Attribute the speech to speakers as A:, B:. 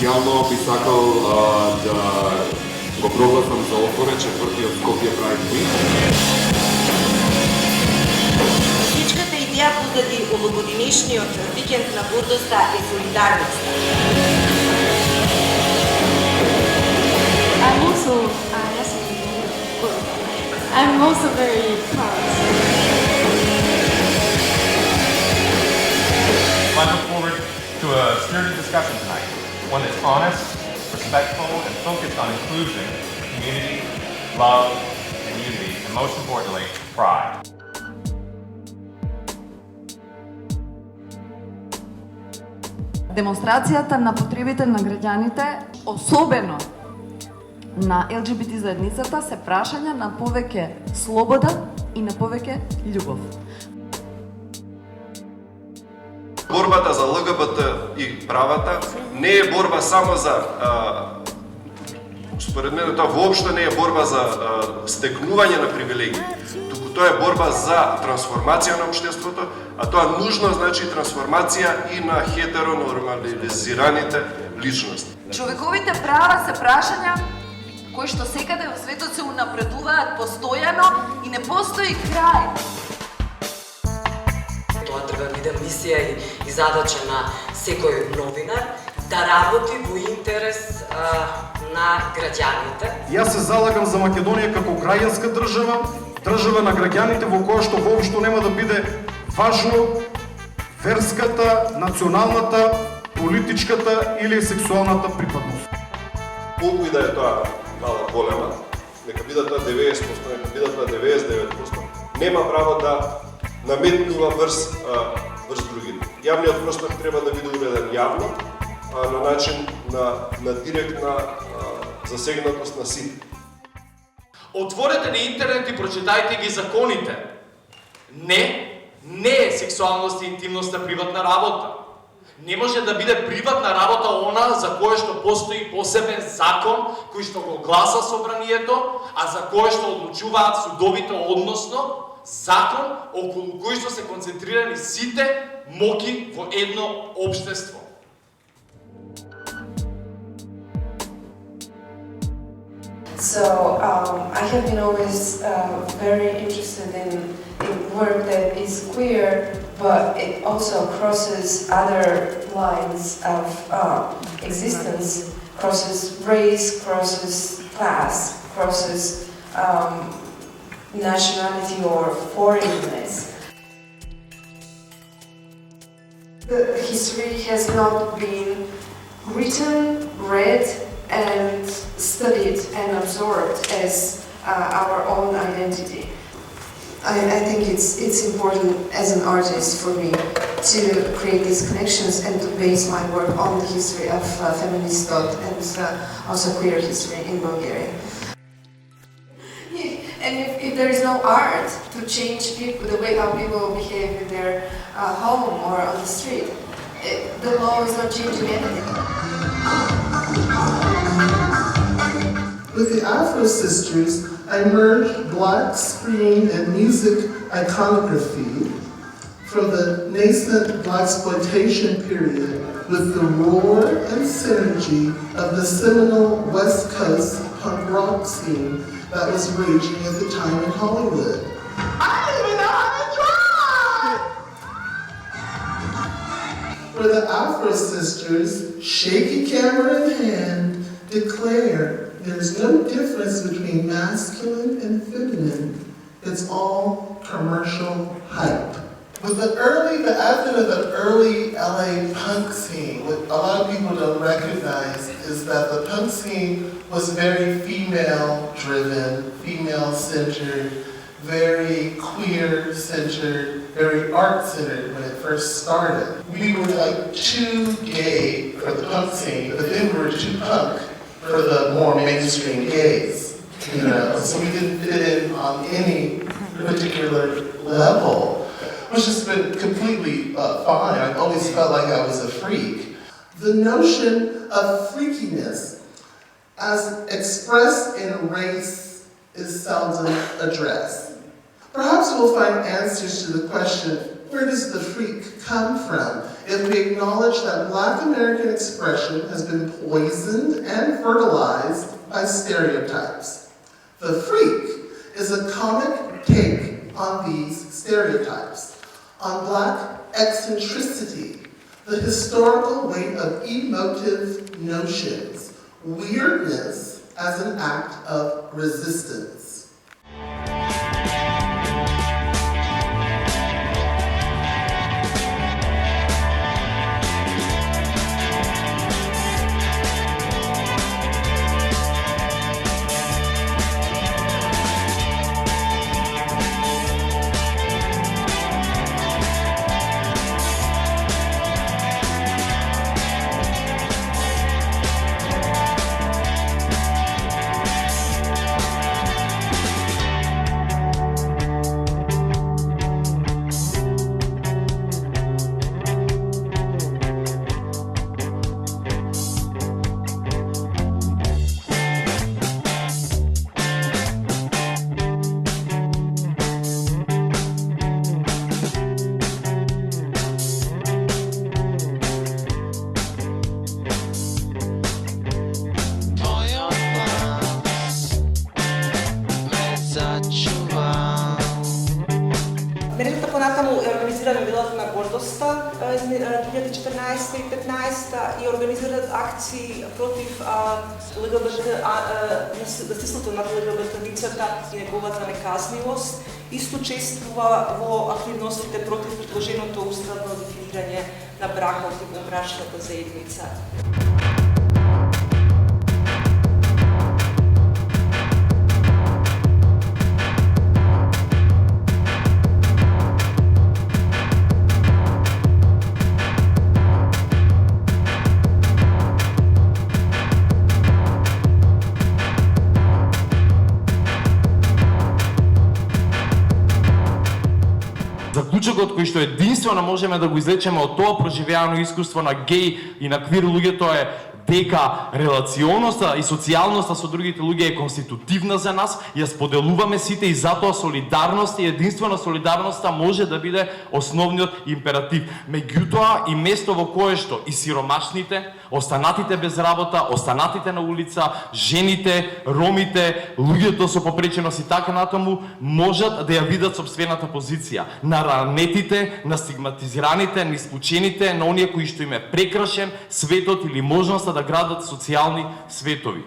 A: Специјално би сакал да го прогласам за отворен 4-тиот Скопје Pride Week.
B: Всичката идеја позади овогодинешниот викенд на гордоста е солидарноста.
C: I'm also very proud.
D: I look forward to a spirited discussion tonight, one that's honest, respectful, and focused on inclusion, community, love, and unity, and most importantly, pride.
E: Демонстрацијата на потребите на граѓаните, особено на ЛГБТ заедницата, се прашања на повеќе слобода и на повеќе љубов.
F: Борбата за ЛГБТ и правата не е борба само за според мене тоа воопшто не е борба за стекнување на привилегии, туку тоа е борба за трансформација на општеството, а тоа нужно значи трансформација и на хетеронормализираните личности.
E: Човековите права се прашања кои што секаде во светот се унапредуваат постојано и не постои крај.
G: Тоа треба да биде мисија и задача на секој новинар да работи во интерес на граѓаните.
H: Јас се залагам за Македонија како граѓанска држава, држава на граѓаните во која што воопшто нема да биде важно верската, националната, политичката или сексуалната припадност.
F: Колку и да е тоа мала голема, нека биде тоа 90%, нека биде тоа 99%, нема право да наметнува врз другите. Јавниот простор треба да биде уреден јавно, на начин на директна засегнатост на сите.
I: Отворете на интернет и прочитајте ги законите. Не е сексуалност и интимноста приватна работа. Не може да биде приватна работа она за кое што постои посебен закон кој што го гласа собранието, а за кое што одлучуваат судовите, односно закон околу кој што се концентрирани сите моки во едно општество.
J: So I have been always very interested in work that is queer, but it also crosses other lines of existence, crosses race, crosses class, crosses nationality or foreignness. The history has not been written, read, and studied and absorbed as our own identity. I think it's important as an artist for me to create these connections and to base my work on the history of feminist thought and also queer history in Bulgaria. And if there is no art to change people, the way how people behave in their home or on the street, the law is not changing anything.
K: With the Afro Sisters, I merged black screen and music iconography from the nascent blaxploitation period with the roar and synergy of the seminal West Coast punk rock scene that was raging at the time in Hollywood. I don't even know how to drive! For the Afro Sisters, shaky camera in hand, declare there's no difference between masculine and feminine. It's all commercial hype. With the advent of the early LA punk scene, what a lot of people don't recognize is that the punk scene was very female-driven, female-centered, very queer-centered, very art-centered when it first started. We were like too gay for the punk scene, but then we were too punk for the more mainstream gays, you know, so we didn't fit in on any particular level, which has been completely fine. I've always felt like I was a freak. The notion of freakiness as expressed in race is seldom addressed. Perhaps we'll find answers to the question, where does the freak come from, if we acknowledge that Black American expression has been poisoned and fertilized by stereotypes. The freak is a comic take on these stereotypes, on Black eccentricity, the historical weight of emotive notions, weirdness as an act of resistance.
L: Мрежата понатаму организира милата на гордоста 2014 и 2015 и организираат акции против ЛГБТ, насилството над ЛГБТ-лицата и неговата неказнивост. Исто чествува во активностите против предложеното уставно дефинирање на бракот и во брачната заедница.
I: Заклучокот кој што единствено можеме да го извлечеме од тоа проживеано искуство на геј и на квир луѓето е дека релационоста и социјалноста со другите луѓе е конститутивна за нас, ја споделуваме сите и затоа солидарност и единствено солидарноста може да биде основниот императив. Меѓутоа и место во кое што и сиромашните, останатите без работа, останатите на улица, жените, ромите, луѓето со попреченост и така натаму можат да ја видат собствената позиција на ранетите, на стигматизираните, на исклучените, на оние кои што им е прекрашен светот или можноста да градат социјални светови.